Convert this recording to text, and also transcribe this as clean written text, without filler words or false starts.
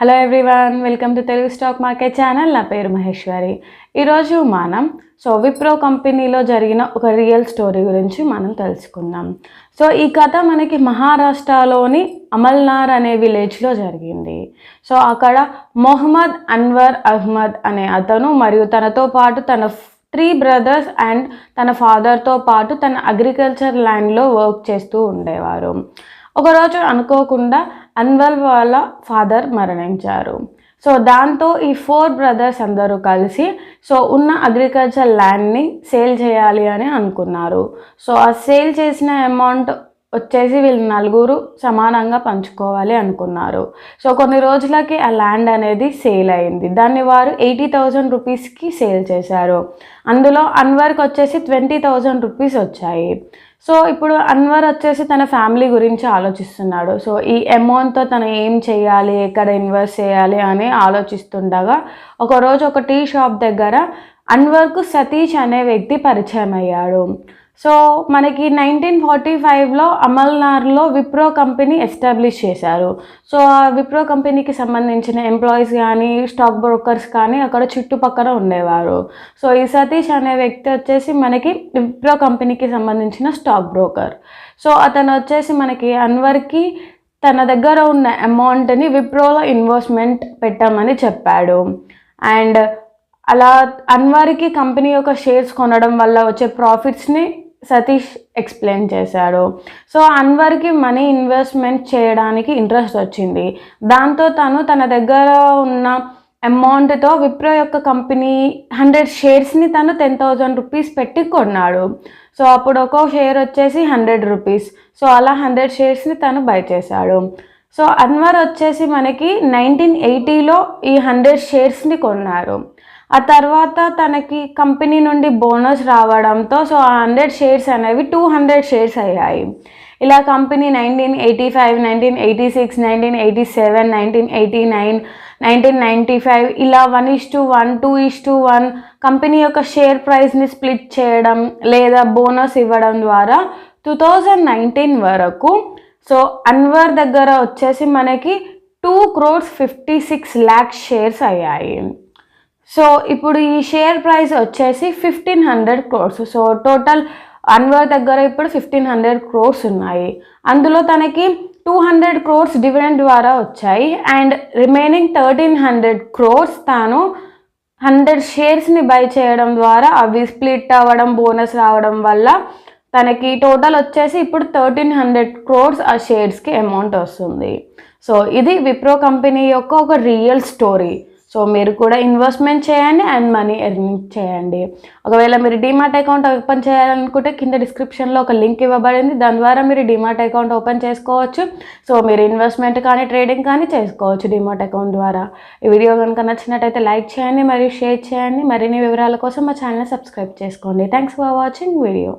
Hello everyone, welcome to Telugu stock market channel. నా పేరు మహేశ్వరి. ఈరోజు మనం విప్రో కంపెనీలో జరిగిన ఒక రియల్ స్టోరీ గురించి మనం తెలుసుకుందాం. ఈ కథ మనకి మహారాష్ట్రలోని అమల్నార్ అనే విలేజ్లో జరిగింది. అక్కడ మొహమ్మద్ అన్వర్ అహ్మద్ అనే అతను మరియు తనతో పాటు తన 3 బ్రదర్స్ అండ్ తన ఫాదర్తో పాటు తన అగ్రికల్చర్ ల్యాండ్లో వర్క్ చేస్తూ ఉండేవారు. ఒకరోజు అనుకోకుండా అన్వర్ వాళ్ళ ఫాదర్ మరణించారు. దాంతో ఈ 4 బ్రదర్స్ అందరూ కలిసి ఉన్న అగ్రికల్చర్ ల్యాండ్ని సేల్ చేయాలి అని అనుకున్నారు. ఆ సేల్ చేసిన అమౌంట్ వచ్చేసి వీళ్ళు నలుగురు సమానంగా పంచుకోవాలి అనుకున్నారు. కొన్ని రోజులకి ఆ ల్యాండ్ అనేది సేల్ అయింది. దాన్ని వారు 80,000 రూపీస్కి సేల్ చేశారు. అందులో అన్వర్కి వచ్చేసి 20,000 రూపీస్ వచ్చాయి. ఇప్పుడు అన్వర్ వచ్చేసి తన ఫ్యామిలీ గురించి ఆలోచిస్తున్నాడు. ఈ అమౌంట్తో తను ఏం చేయాలి, ఎక్కడ ఇన్వెస్ట్ చేయాలి అని ఆలోచిస్తుండగా ఒకరోజు ఒక టీ షాప్ దగ్గర అన్వర్కు సతీష్ అనే వ్యక్తి పరిచయం అయ్యాడు. మనకి 1945లో అమల్నార్లో విప్రో కంపెనీ ఎస్టాబ్లిష్ చేశారు. ఆ విప్రో కంపెనీకి సంబంధించిన ఎంప్లాయీస్ కానీ స్టాక్ బ్రోకర్స్ కానీ అక్కడ చుట్టుపక్కల ఉండేవారు. ఈ సతీష్ అనే వ్యక్తి వచ్చేసి మనకి విప్రో కంపెనీకి సంబంధించిన స్టాక్ బ్రోకర్. అతను వచ్చేసి మనకి అన్వర్కి తన దగ్గర ఉన్న అమౌంట్ని విప్రోలో ఇన్వెస్ట్మెంట్ పెట్టామని చెప్పాడు. అండ్ అలా అన్వర్కి కంపెనీ యొక్క షేర్స్ కొనడం వల్ల వచ్చే ప్రాఫిట్స్ని సతీష్ ఎక్స్ప్లెయిన్ చేశాడు. అన్వర్కి మనీ ఇన్వెస్ట్మెంట్ చేయడానికి ఇంట్రెస్ట్ వచ్చింది. దాంతో తన దగ్గర ఉన్న అమౌంట్తో విప్రో యొక్క కంపెనీ 100 షేర్స్ని తను 10,000 రూపీస్ పెట్టి కొన్నాడు. అప్పుడు ఒక్కో షేర్ వచ్చేసి 100 రూపీస్. అలా 100 షేర్స్ని తను బై చేశాడు. అన్వర్ వచ్చేసి మనకి 1980లో ఈ 100 షేర్స్ని కొన్నారు. ఆ తర్వాత తనకి కంపెనీ నుండి బోనస్ రావడంతో ఆ 100 షేర్స్ అనేవి 200 షేర్స్ అయ్యాయి. ఇలా కంపెనీ 1985, 1986, 1987, 1989, 1995 ఇలా 1:1, 2:1 కంపెనీ యొక్క షేర్ ప్రైస్ని స్ప్లిట్ చేయడం లేదా బోనస్ ఇవ్వడం ద్వారా 2019 వరకు అన్వర్ దగ్గర వచ్చేసి మనకి 2,56,00,000 షేర్స్ అయ్యాయి. ఇప్పుడు ఈ షేర్ ప్రైస్ వచ్చేసి 1,500 crores. టోటల్ అన్వర్ దగ్గర ఇప్పుడు 1,500 crores ఉన్నాయి. అందులో తనకి 200 crores డివిడెండ్ ద్వారా వచ్చాయి. అండ్ రిమైనింగ్ 1,300 crores తాను 100 షేర్స్ని బై చేయడం ద్వారా అవి స్ప్లిట్ అవ్వడం బోనస్ రావడం వల్ల తనకి టోటల్ వచ్చేసి ఇప్పుడు 1,300 crores ఆ షేర్స్కి అమౌంట్ వస్తుంది. ఇది విప్రో కంపెనీ యొక్క ఒక రియల్ స్టోరీ. మీరు కూడా ఇన్వెస్ట్మెంట్ చేయండి అండ్ మనీ ఎర్నింగ్ చేయండి. ఒకవేళ మీరు డీమార్ట్ అకౌంట్ ఓపెన్ చేయాలనుకుంటే కింద డిస్క్రిప్షన్లో ఒక లింక్ ఇవ్వబడింది. దాని ద్వారా మీరు డీమార్ట్ అకౌంట్ ఓపెన్ చేసుకోవచ్చు. మీరు ఇన్వెస్ట్మెంట్ కానీ ట్రేడింగ్ కానీ చేసుకోవచ్చు డీమార్ట్ అకౌంట్ ద్వారా. ఈ వీడియో కనుక నచ్చినట్టయితే లైక్ చేయండి మరియు షేర్ చేయండి. మరిన్ని వివరాల కోసం మా ఛానల్ సబ్స్క్రైబ్ చేసుకోండి. Thanks for watching video.